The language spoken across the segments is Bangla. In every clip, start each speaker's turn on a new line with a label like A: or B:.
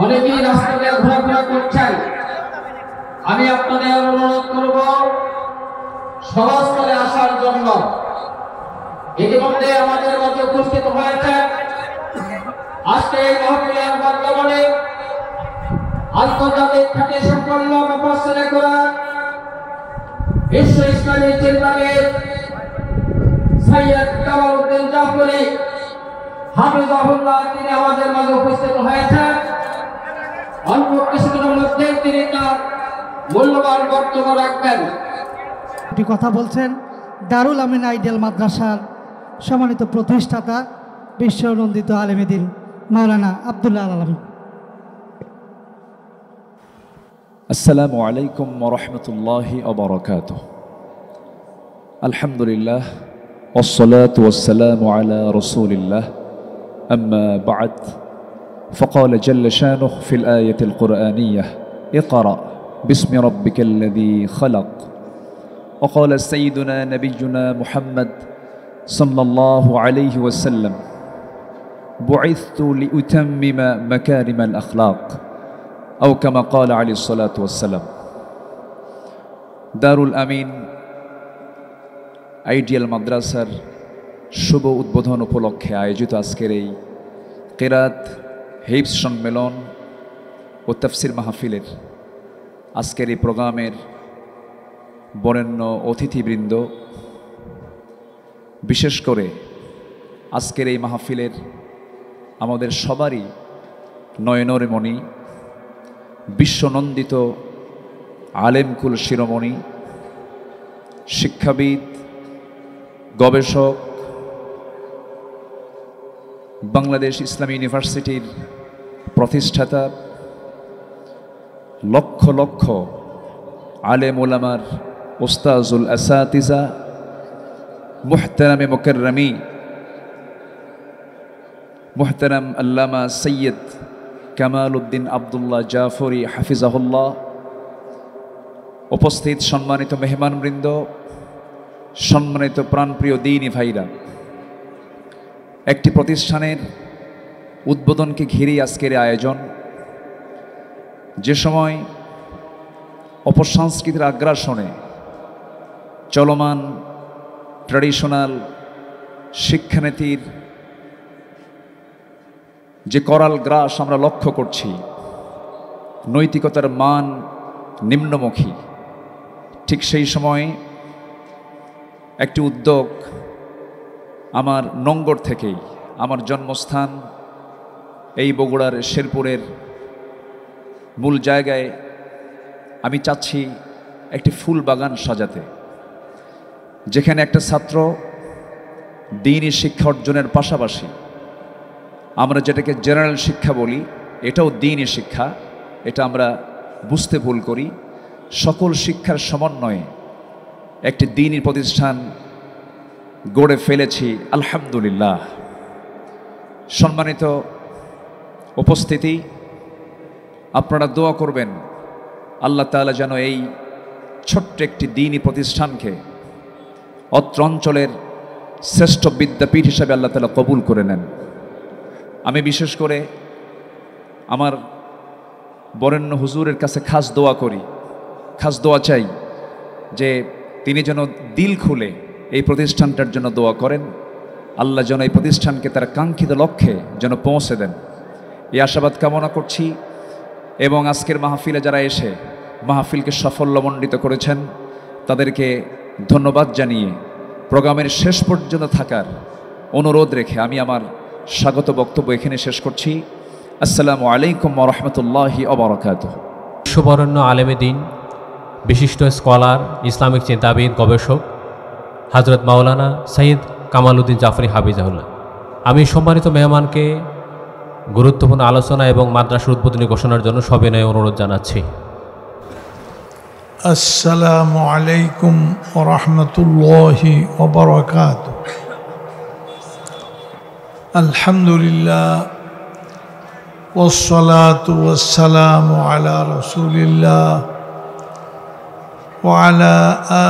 A: অনেকেই রাস্তা দিয়ে ঘোরাফেরা করছেন। আমি আপনাদের অনুরোধ করব সভাস্থলে আসার জন্য। ইতিমধ্যে আমাদের মধ্যে উপস্থিত হয়েছে আজকে এই মাহফিলের বর্তমানে আন্তর্জাতিক খ্যাতি সম্পন্ন মুফাসসিরে কুরআন বিশ্ব ইসলামী চিন্তাবিদ সৈয়দ কামালউদ্দিন জাফরি হাফিজাহুল্লাহ, তিনি আমাদের মাঝে উপস্থিত হয়েছেন। অল্প কিছুদিনের মধ্যে তিনি তার মূল্যবান বক্তব্য রাখবেন।
B: একটি কথা বলছেন দারুল আমিন আইডিয়াল মাদ্রাসার সম্মানিত প্রতিষ্ঠাতা বিশ্বনন্দিত আলেম দ্বীন মাওলানা আব্দুল্লাহ আল আলামী।
C: আসসালামু আলাইকুম ওয়া রাহমাতুল্লাহি ওয়া বারাকাতুহু। আলহামদুলিল্লাহ ওয়াসসালাতু ওয়াসসালামু আলা রাসূলিল্লাহ, আম্মা বা'দ। فقال جل شانه في الآية القرآنية: اقرأ باسم ربك الذي خلق. وقال سيدنا نبينا محمد صلى الله عليه وسلم: بعثت لأتمم مكارم الأخلاق، أو كما قال عليه الصلاة والسلام। দারুল আমিন আইডিয়াল মাদ্রাসার শুভ উদ্বোধন উপলক্ষে আয়োজিত আজকের এই কিরাত হিফজ সম্মেলন ও তাফসির মাহফিলের আজকের এই প্রোগ্রামের বরেণ্য অতিথিবৃন্দ, বিশেষ করে আজকের এই মাহফিলের আমাদের সবারই নয়নের মণি, বিশ্বনন্দিত আলেমকুল শিরোমণি, শিক্ষাবিদ, গবেষক, বাংলাদেশ ইসলামী ইউনিভার্সিটির প্রতিষ্ঠাতা, লক্ষ লক্ষ আলেম ওলামার ওস্তাজুল আসাতিজা, মুহতারামে মুকাররমি মুহতারাম আল্লামা সৈয়দ কামালউদ্দিন আব্দুল্লাহ জাফরি হাফিজাহুল্লাহ, উপস্থিত সম্মানিত মেহমানবৃন্দ, সম্মানিত প্রাণপ্রিয় দ্বীনী ভাইরা, একটি প্রতিষ্ঠানের উদ্বোধনকে ঘিরেই আজকের আয়োজন। যে সময় অপসংস্কৃতির আগ্রাসনে চলমান ট্র্যাডিশনাল শিক্ষানীতির যে করাল গ্রাস আমরা লক্ষ্য করছি, নৈতিকতার মান নিম্নমুখী, ঠিক সেই সময় একটি উদ্যোগ আমার নঙ্গর থেকেই, আমার জন্মস্থান এই বগুড়ার শেরপুরের মূল জায়গায়, আমি চাচ্ছি একটি ফুল বাগান সাজাতে, যেখানে একটা ছাত্র দ্বীনী শিক্ষা অর্জনের পাশাপাশি আমরা যেটাকে জেনারেল শিক্ষা বলি, এটাও দ্বীনী শিক্ষা, এটা আমরা বুঝতে ভুল করি। সকল শিক্ষার সমন্বয়ে একটি দ্বীনী প্রতিষ্ঠান গড়ে ফেলেছি, আলহামদুলিল্লাহ। সম্মানিত উপস্থিতি, আপনারা দোয়া করবেন আল্লাহ তাআলা যেন এই ছোট্ট একটি দ্বীনী প্রতিষ্ঠানকে অত্র অঞ্চলের শ্রেষ্ঠ বিদ্যাপীঠ হিসাবে আল্লাহ তাআলা কবুল করে নেন। আমি বিশেষ করে আমার বরেণ্য হুজুরের কাছে খাস দোয়া করি, খাস দোয়া চাই যে তিনি যেন দিল খুলে এই প্রতিষ্ঠানটার জন্য দোয়া করেন, আল্লাহ যেন এই প্রতিষ্ঠানকে তার কাঙ্ক্ষিত লক্ষ্যে যেন পৌঁছে দেন, এই আশাবাদ কামনা করছি। এবং আজকের মাহফিলে যারা এসে মাহফিলকে সাফল্যমণ্ডিত করেছেন, তাদেরকে ধন্যবাদ জানিয়ে প্রোগ্রামের শেষ পর্যন্ত থাকার অনুরোধ রেখে আমি আমার স্বাগত বক্তব্য এখানে শেষ করছি। আসসালামু আলাইকুম ওয়া রাহমাতুল্লাহি ওয়া বারাকাতুহু।
D: বিশ্ববরেণ্য আলেম দ্বীন, বিশিষ্ট স্কলার, ইসলামিক চিন্তাবিদ, গবেষক হযরত মাওলানা সৈয়দ কামালউদ্দিন জাফরি হাফিজাহুল্লাহ, আমি সম্মানিত মেহমানকে গুরুত্বপূর্ণ আলোচনা এবং মাদ্রাসার উদ্বোধনী ঘোষণার জন্য সবিনয়ে অনুরোধ জানাচ্ছি।
E: আসসালামু আলাইকুম ওয়া রাহমাতুল্লাহি ওয়া বারাকাতুহু। আলহামদুলিল্লাহ ওয়াসসালাতু ওয়াসসালামু আলা রাসূলিল্লাহ ওয়া আলা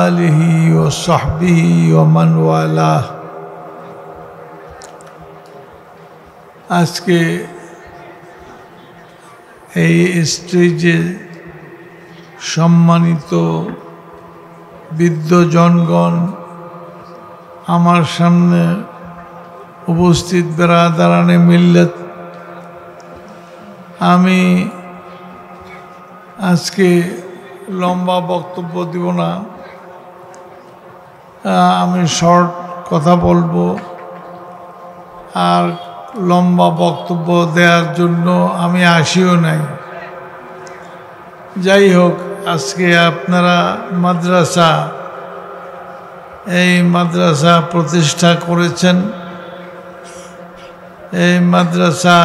E: আলিহি ওয়া সাহবিহি ওয়া মান ওয়ালাহ। আজকে এই স্টেজে সম্মানিত বৃদ্ধ জনগণ, আমার সামনে উপস্থিত বেরাদারানে মিল্লাত, আমি আজকে লম্বা বক্তব্য দিব না, আমি শর্ট কথা বলবো। আর লম্বা বক্তব্য দেওয়ার জন্য আমি আসিও নাই। যাই হোক, আজকে আপনারা মাদ্রাসা, এই মাদ্রাসা প্রতিষ্ঠা করেছেন। এই মাদ্রাসা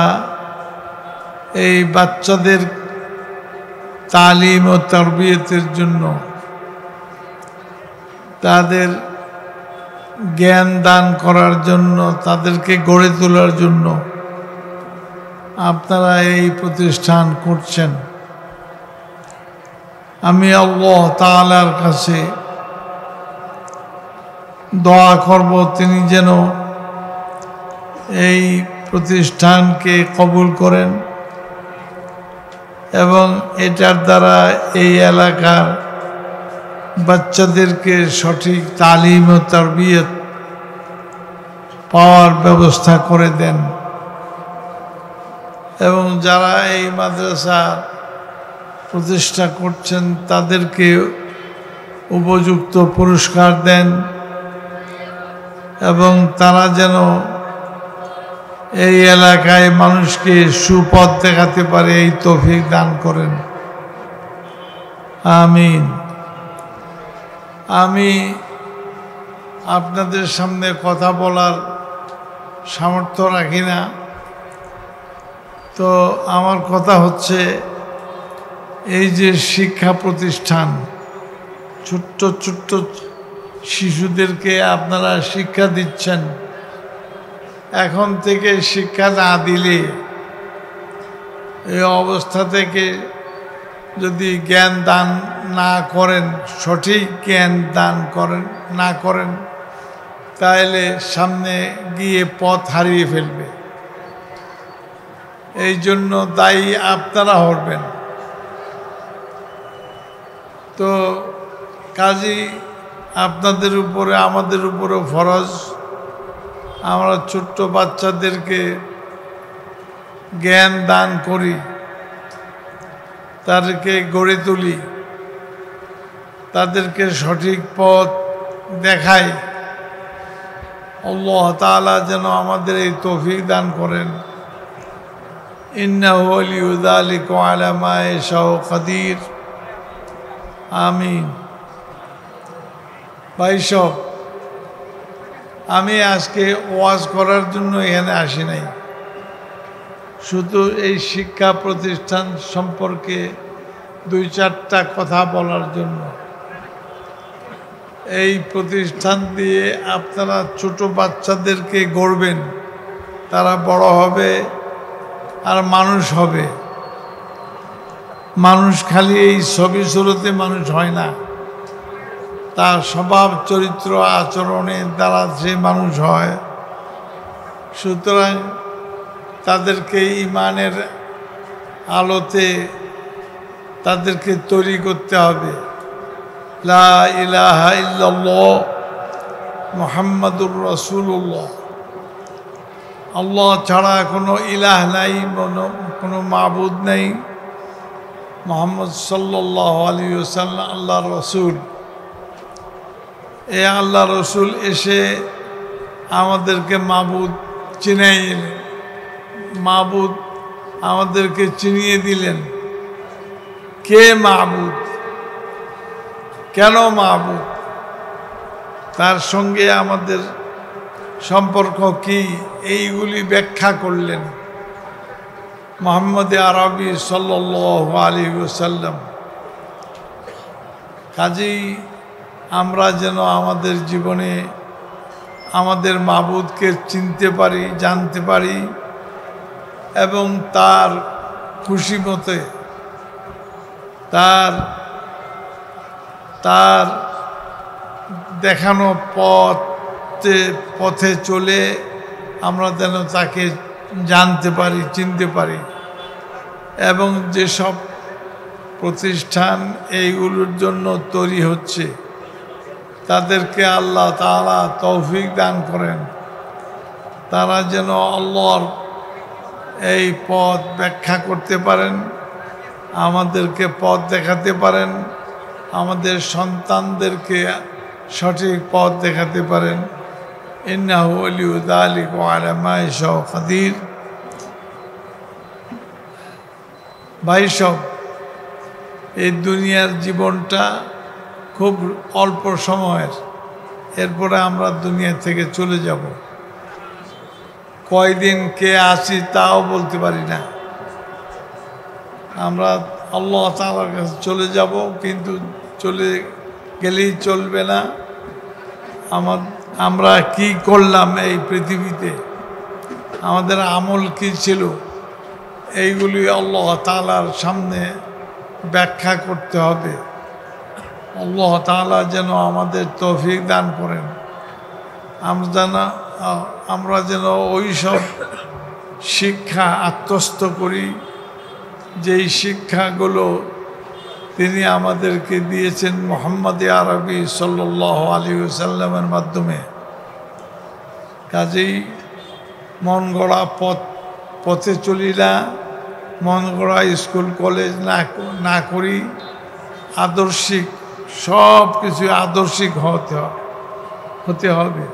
E: এই বাচ্চাদের তালিম ও তারবিয়তের জন্য, তাদের জ্ঞান দান করার জন্য, তাদেরকে গড়ে তোলার জন্য আপনারা এই প্রতিষ্ঠান করছেন। আমি আল্লাহ তাআলার কাছে দোয়া করব, তিনি যেন এই প্রতিষ্ঠানকে কবুল করেন এবং এটার দ্বারা এই এলাকার বাচ্চাদেরকে সঠিক তালিম ও তারবিয়ত পাওয়ার ব্যবস্থা করে দেন এবং যারা এই মাদ্রাসা প্রতিষ্ঠা করছেন তাদেরকে উপযুক্ত পুরস্কার দেন এবং তারা যেন এই এলাকায় মানুষকে সুপথ দেখাতে পারে, এই তৌফিক দান করেন। আমিন। আমি আপনাদের সামনে কথা বলার সামর্থ্য রাখি না, তো আমার কথা হচ্ছে, এই যে শিক্ষা প্রতিষ্ঠান, ছোট্ট ছোট্ট শিশুদেরকে আপনারা শিক্ষা দিচ্ছেন, এখন থেকে শিক্ষা না দিলে এই অবস্থা থেকে যদি জ্ঞান দান না করেন, সঠিক জ্ঞান দান না করেন, তাহলে সামনে গিয়ে পথ হারিয়ে ফেলবে। এই জন্য দায়ী আপনারা হবেন। তো কাজী আপনাদের উপরে, আমাদের উপরেও ফরজ, আমরা ছোট্ট বাচ্চাদেরকে জ্ঞান দান করি, তাদেরকে গড়ে তুলি, তাদেরকে সঠিক পথ দেখাই। আল্লাহ তাআলা যেন আমাদের এই তৌফিক দান করেন। ইন্নাহু ওয়ালিয়্যু যালিকা ওয়া আলা মা ইয়াশাউ কাদির। আমিন। ভাইসব, আমি আজকে ওয়াজ করার জন্য এখানে আসি নাই, শুধু এই শিক্ষা প্রতিষ্ঠান সম্পর্কে দুই চারটা কথা বলার জন্য। এই প্রতিষ্ঠান দিয়ে আপনারা ছোট বাচ্চাদেরকে গড়বেন, তারা বড় হবে আর মানুষ হবে। মানুষ খালি এই ছবি সুরতে মানুষ হয় না, তার স্বভাব চরিত্র আচরণের দ্বারা যে মানুষ হয়। সুতরাং তাদেরকে ঈমানের আলোতে তাদেরকে তৈরি করতে হবে। লা ইলাহা ইল্লাল্লাহ মুহাম্মাদুর রাসূলুল্লাহ। আল্লাহ ছাড়া কোনো ইলাহ নাই, কোনো মাবুদ নাই। মুহাম্মদ সাল্লাল্লাহু আলাইহি ওয়াসাল্লাম আল্লাহর রসুল। এ আল্লাহ রসুল এসে আমাদেরকে মাবুদ চিনাইলেন, মাবুদ আমাদেরকে চিনিয়ে দিলেন। কে মাবুদ, কেন মাবুদ, তার সঙ্গে আমাদের সম্পর্ক কি, এইগুলি ব্যাখ্যা করলেন মুহাম্মদ আরবি সাল্লাল্লাহু আলাইহি ওয়াসাল্লাম। কাজেই আমরা যেন আমাদের জীবনে আমাদের মাবুদকে চিনতে পারি, জানতে পারি এবং তার খুশি মতে তার দেখানো পথে চলে আমরা যেন তাকে জানতে পারি, চিনতে পারি। এবং যেসব প্রতিষ্ঠান এইগুলোর জন্য তৈরি হচ্ছে তাদেরকে আল্লাহ তাআলা তৌফিক দান করেন, তারা যেন আল্লাহর এই পথ ব্যাখ্যা করতে পারেন, আমাদেরকে পথ দেখাতে পারেন, আমাদের সন্তানদেরকে সঠিক পথ দেখাতে পারেন। ইন্নাহু ওয়ালিয়্যু যালিকা ওয়া আলা মা ইয়াশাউ কাদির। ভাই সব, এই দুনিয়ার জীবনটা খুব অল্প সময়ের, এরপরে আমরা দুনিয়া থেকে চলে যাব। কয়দিন কে আসি তাও বলতে পারি না। আমরা আল্লাহ তাআলার কাছে চলে যাব, কিন্তু চলে গেলেই চলবে না। আমরা কি করলাম এই পৃথিবীতে, আমাদের আমল কি ছিল, এইগুলি আল্লাহ তাআলার সামনে ব্যাখ্যা করতে হবে। আল্লাহ তাআলা যেন আমাদের তৌফিক দান করেন, আমরা যেন ওই সব শিক্ষা আত্মস্থ করি যেই শিক্ষাগুলো তিনি আমাদেরকে দিয়েছেন মুহাম্মদ আরবি সাল্লাল্লাহু আলাইহি ওয়াসাল্লামের মাধ্যমে। কাজেই মন গড়া পথে চলি না, মন গড়া স্কুল কলেজ না করি, আদর্শিক সব কিছু আদর্শিক হতে হবে।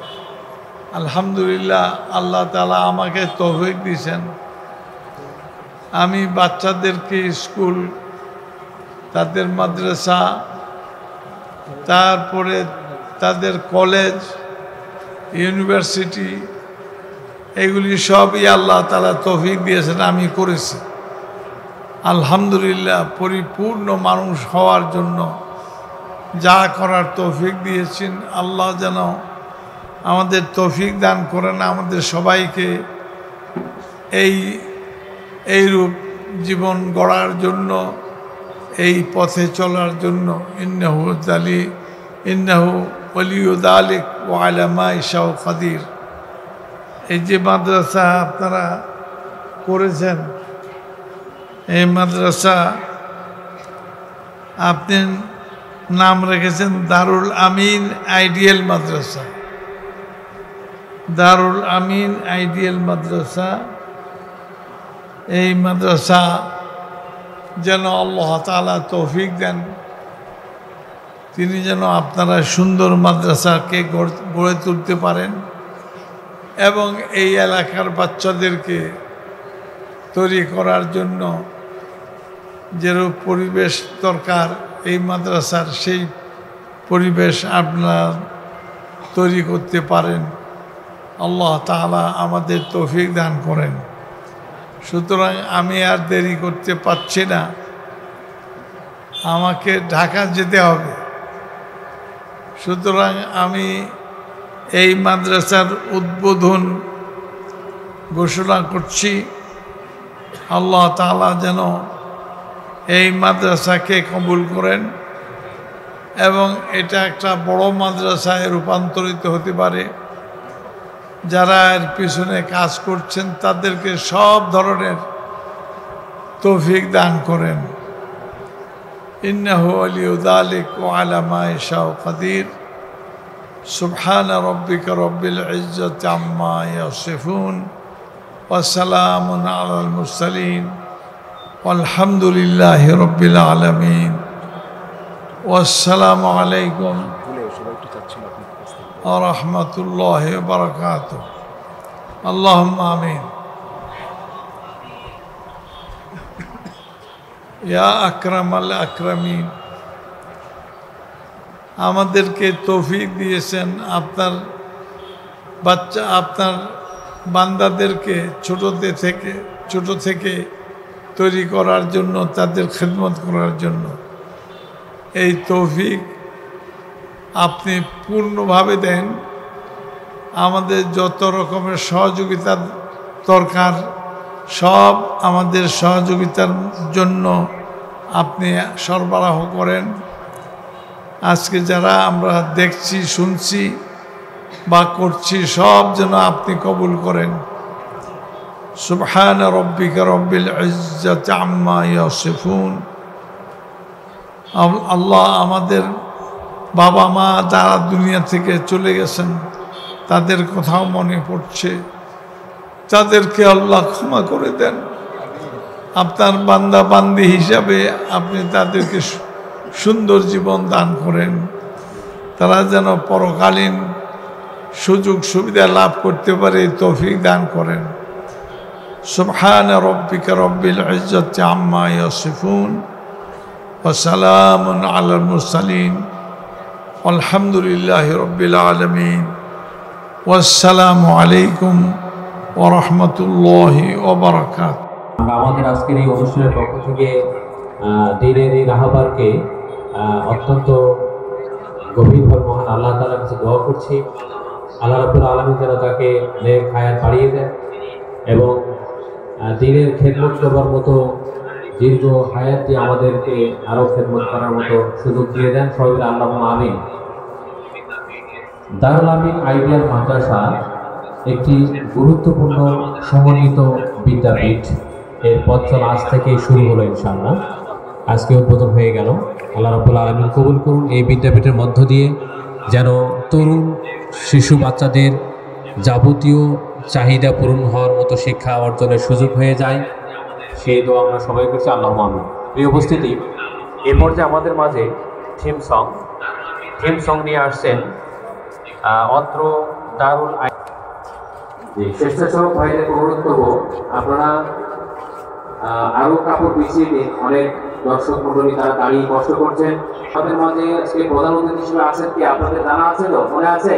E: আলহামদুলিল্লাহ, আল্লাহ তাআলা আমাকে তৌফিক দিয়েছেন। আমি বাচ্চাদেরকে স্কুল, তাদের মাদ্রাসা, তারপরে তাদের কলেজ, ইউনিভার্সিটি, এগুলি সবই আল্লাহ তাআলা তৌফিক দিয়েছেন, আমি করেছি। আলহামদুলিল্লাহ, পরিপূর্ণ মানুষ হওয়ার জন্য যা করার তৌফিক দিয়েছেন, আল্লাহ যেন আমাদের তৌফিক দান করেন, আমাদের সবাইকে এইরূপ জীবন গড়ার জন্য, এই পথে চলার জন্য। ইন্নাহু ওয়ালিয়্যু যালিকা ওয়া আলা মা ইয়াশাউ কাদির। এই যে মাদ্রাসা আপনারা করেছেন, এই মাদ্রাসা আপনি নাম রেখেছেন দারুল আমিন আইডিয়াল মাদ্রাসা। দারুল আমিন আইডিয়াল মাদ্রাসা, এই মাদ্রাসা যেন আল্লাহ তাআলা তৌফিক দেন, তিনি যেন আপনারা সুন্দর মাদ্রাসাকে গড়ে তুলতে পারেন এবং এই এলাকার বাচ্চাদেরকে তৈরি করার জন্য যেরূপ পরিবেশ দরকার এই মাদ্রাসার, সেই পরিবেশ আপনারা তৈরি করতে পারেন। আল্লাহ তাআলা আমাদের তৌফিক দান করেন। সুতরাং আমি আর দেরি করতে পারছি না, আমাকে ঢাকা যেতে হবে। সুতরাং আমি এই মাদ্রাসার উদ্বোধন ঘোষণা করছি। আল্লাহ তাআলা যেন এই মাদ্রাসাকে কবুল করেন এবং এটা একটা বড় মাদ্রাসায় রূপান্তরিত হতে পারে। যারা এর পিছনে কাজ করছেন তাদেরকে সব ধরনের তৌফিক দান করেন। ইন্নাহু ওয়ালিয়্যু যালিকা ওয়া আলা মা ইয়াশাউ কাদির। সুবহানা রাব্বিকা রাব্বিল ইজ্জাতি আম্মা ইয়াসিফুন ওয়া সালামুন আলাল মুরসালিন আলহামদুলিল্লাহি রাব্বিল আলামিন। ওয়াসসালামু আলাইকুম ওয়া রাহমাতুল্লাহি ওয়া বারাকাতুহু। আল্লাহুম্মা আমিন। ইয়া আকরামাল আকরামিন, আমাদেরকে তৌফিক দিয়েছেন আপনার বান্দাদেরকে ছোট থেকে তৈরি করার জন্য, তাদের খেদমত করার জন্য। এই তৌফিক আপনি পূর্ণভাবে দেন। আমাদের যত রকমের সহযোগিতা দরকার সব আমাদের সহযোগিতার জন্য আপনি সরবরাহ করেন। আজকে যারা আমরা দেখছি, শুনছি বা করছি, সব যেন আপনি কবুল করেন। সুবহান রব্বিকা রব্বিল ইজ্জাতি আম্মা ইয়াসিফুন। আল্লাহ আমাদের বাবা মা যারা দুনিয়া থেকে চলে গেছেন তাদের কথাও মনে পড়ছে, তাদেরকে আল্লাহ ক্ষমা করে দেন। আপনার বান্দা বান্দি হিসাবে আপনি তাদেরকে সুন্দর জীবন দান করেন, তারা যেন পরকালীন সুযোগ সুবিধা লাভ করতে পারে তৌফিক দান করেন। সুবহান রব্বিকা রব্বিল ইজ্জাতি আম্মা ইয়াসিফুন ওয়া সালামুন আলাল মুরসালিন আলহামদুলিল্লাহি রাব্বিল আলামিন। ওয়াসসালামু আলাইকুম ওয়া রাহমাতুল্লাহি ওয়া বারাকাতুহু।
D: আমরা আমাদের আজকের এই অনুষ্ঠানের পক্ষ থেকে দিনের এই রাহবারকে অত্যন্ত গভীরভাবে মহান আল্লাহ তাআলার কাছে দোয়া করছি। আল্লাহ রাব্বুল আলামিন যেন তাকে নেক হায়াত বাড়িয়ে দেন এবং দিনের খেদমত করবার মতো দীর্ঘ হায়াত দিয়ে আমাদেরকে আরও খেদমত করার মতো সুযোগ দিয়ে দেন। সবাই আল্লাহুম্মা আমিন। দারুল আমিন আইডিয়াল মাদ্রাসা একটি গুরুত্বপূর্ণ সমন্বিত বিদ্যাপীঠ। এর পথ চলা আজ থেকে শুরু হলো ইনশাআল্লাহ। আজকে উদ্বোধন হয়ে গেল। আল্লাহ রাব্বুল আলামিন কবুল করুন। এই বিদ্যাপীঠের মধ্য দিয়ে যেন তরুণ শিশু বাচ্চাদের যাবতীয় চাহিদা পূরণ হওয়ার মতো শিক্ষা অর্জনের সুযোগ হয়ে যায়, সেই দোয়া আমরা সবাই করছি। আল্লাহুম্মা আমিন। এই উপস্থিতি এ পর্যায়ে আমাদের মাঝে থিম সং নিয়ে আসছেন অত্র দারুল স্বেচ্ছাসেবক ভাইদের অনুরোধ করবো আপনারা আরো কাপড় বিছিয়ে দিন। অনেক দর্শক মন্ডলী তারা দাঁড়িয়ে কষ্ট করছেন। তাদের মাঝে আজকে প্রধান অতিথি হিসেবে আছেন কি আপনাদের জানা আছে? তো মনে আছে?